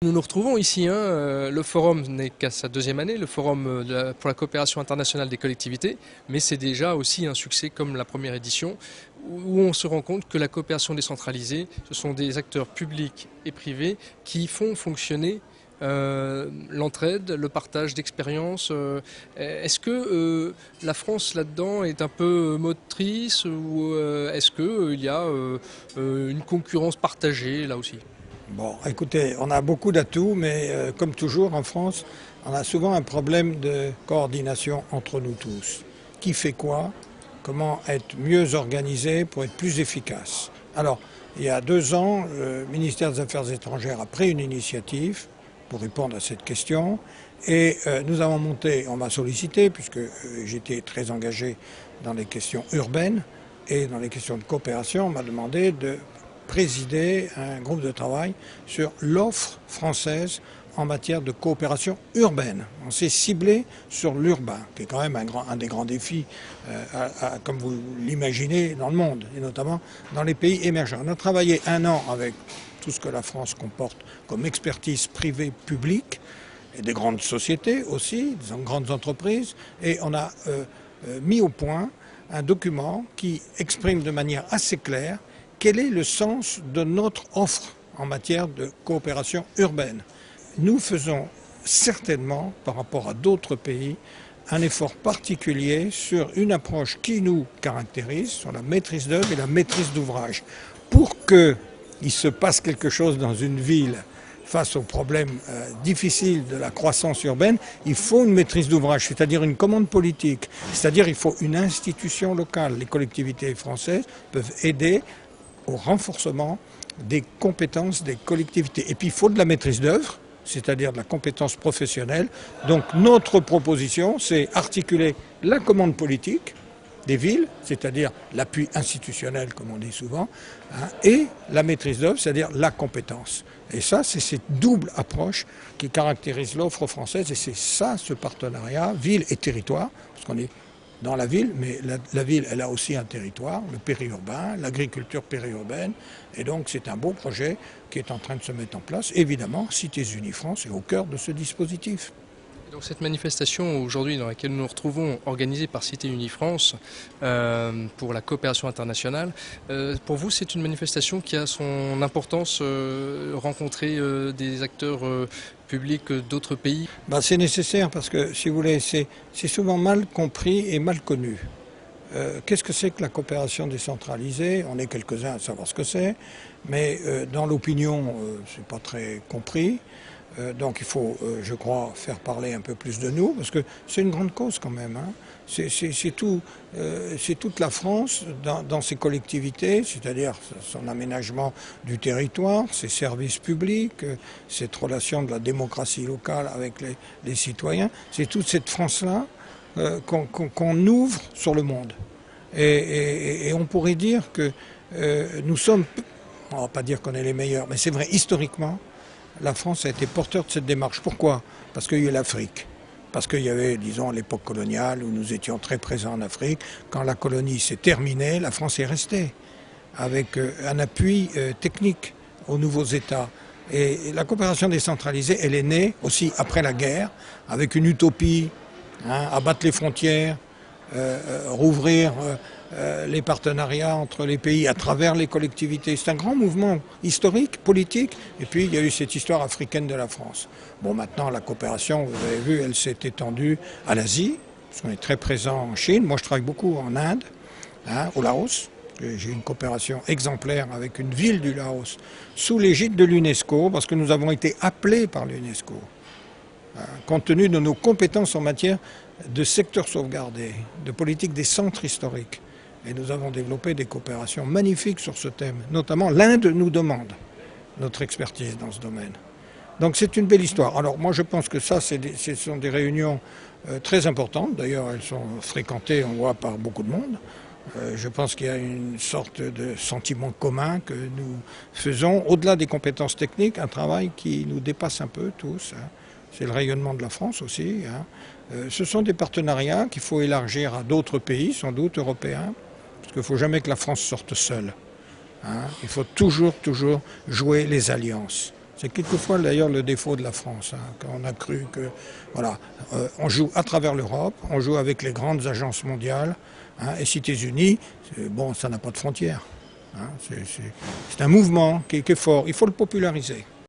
Nous nous retrouvons ici, le forum n'est qu'à sa deuxième année, le forum pour la coopération internationale des collectivités, mais c'est déjà aussi un succès comme la première édition, où on se rend compte que la coopération décentralisée, ce sont des acteurs publics et privés qui font fonctionner l'entraide, le partage d'expériences. Est-ce que la France là-dedans est un peu motrice ou est-ce qu'il y a une concurrence partagée là aussi ? Bon, écoutez, on a beaucoup d'atouts, mais comme toujours en France, on a souvent un problème de coordination entre nous tous. Qui fait quoi? Comment être mieux organisé pour être plus efficace? Alors, il y a 2 ans, le ministère des Affaires étrangères a pris une initiative pour répondre à cette question. Et nous avons monté, on m'a sollicité, puisque j'étais très engagé dans les questions urbaines et dans les questions de coopération, on m'a demandé de présider un groupe de travail sur l'offre française en matière de coopération urbaine. On s'est ciblé sur l'urbain, qui est quand même un des grands défis, comme vous l'imaginez, dans le monde, et notamment dans les pays émergents. On a travaillé 1 an avec tout ce que la France comporte comme expertise privée publique, et des grandes sociétés aussi, des grandes entreprises, et on a mis au point un document qui exprime de manière assez claire quel est le sens de notre offre en matière de coopération urbaine. Nous faisons certainement, par rapport à d'autres pays, un effort particulier sur une approche qui nous caractérise, sur la maîtrise d'œuvre et la maîtrise d'ouvrage. Pour qu'il se passe quelque chose dans une ville face aux problèmes difficiles de la croissance urbaine, il faut une maîtrise d'ouvrage, c'est-à-dire une commande politique, c'est-à-dire il faut une institution locale. Les collectivités françaises peuvent aider au renforcement des compétences des collectivités. Et puis il faut de la maîtrise d'œuvre, c'est-à-dire de la compétence professionnelle. Donc notre proposition, c'est articuler la commande politique des villes, c'est-à-dire l'appui institutionnel, comme on dit souvent, et la maîtrise d'œuvre, c'est-à-dire la compétence. Et ça, c'est cette double approche qui caractérise l'offre française, et c'est ça, ce partenariat, ville et territoire, parce qu'on est dans la ville, mais la ville, elle a aussi un territoire, le périurbain, l'agriculture périurbaine, et donc c'est un beau projet qui est en train de se mettre en place. Évidemment, Cités Unies France est au cœur de ce dispositif. Donc cette manifestation aujourd'hui dans laquelle nous nous retrouvons, organisée par Cités Unies France pour la coopération internationale, pour vous c'est une manifestation qui a son importance, rencontrer des acteurs publics d'autres pays? C'est nécessaire parce que, si vous voulez, c'est souvent mal compris et mal connu. Qu'est-ce que c'est que la coopération décentralisée? On est quelques-uns à savoir ce que c'est, mais dans l'opinion, c'est pas très compris. Donc il faut, je crois, faire parler un peu plus de nous, parce que c'est une grande cause quand même. C'est toute la France dans ses collectivités, c'est-à-dire son aménagement du territoire, ses services publics, cette relation de la démocratie locale avec les citoyens. C'est toute cette France-là qu'on ouvre sur le monde. Et on pourrait dire que nous sommes, on ne va pas dire qu'on est les meilleurs, mais c'est vrai, historiquement, la France a été porteur de cette démarche. Pourquoi? Parce qu'il y a l'Afrique. Parce qu'il y avait, disons, l'époque coloniale où nous étions très présents en Afrique. Quand la colonie s'est terminée, la France est restée avec un appui technique aux nouveaux États. Et la coopération décentralisée, elle est née aussi après la guerre, avec une utopie, abattre les frontières, rouvrir les partenariats entre les pays à travers les collectivités. C'est un grand mouvement historique, politique, et puis il y a eu cette histoire africaine de la France. Bon, maintenant la coopération, vous avez vu, elle s'est étendue à l'Asie, parce qu'on est très présent en Chine. Moi je travaille beaucoup en Inde, au Laos. J'ai une coopération exemplaire avec une ville du Laos, sous l'égide de l'UNESCO, parce que nous avons été appelés par l'UNESCO, compte tenu de nos compétences en matière de secteurs sauvegardés, de politique des centres historiques. Et nous avons développé des coopérations magnifiques sur ce thème. Notamment, l'Inde nous demande notre expertise dans ce domaine. Donc c'est une belle histoire. Alors moi je pense que ça, ce sont des réunions très importantes. D'ailleurs, elles sont fréquentées, on voit, par beaucoup de monde. Je pense qu'il y a une sorte de sentiment commun que nous faisons, au-delà des compétences techniques, un travail qui nous dépasse un peu tous. C'est le rayonnement de la France aussi. Ce sont des partenariats qu'il faut élargir à d'autres pays, sans doute européens, parce qu'il ne faut jamais que la France sorte seule. Il faut toujours jouer les alliances. C'est quelquefois d'ailleurs le défaut de la France, hein, quand on a cru que, voilà, on joue à travers l'Europe, on joue avec les grandes agences mondiales, hein, et Cités Unies, bon, ça n'a pas de frontières. Hein, c'est un mouvement qui est fort, il faut le populariser.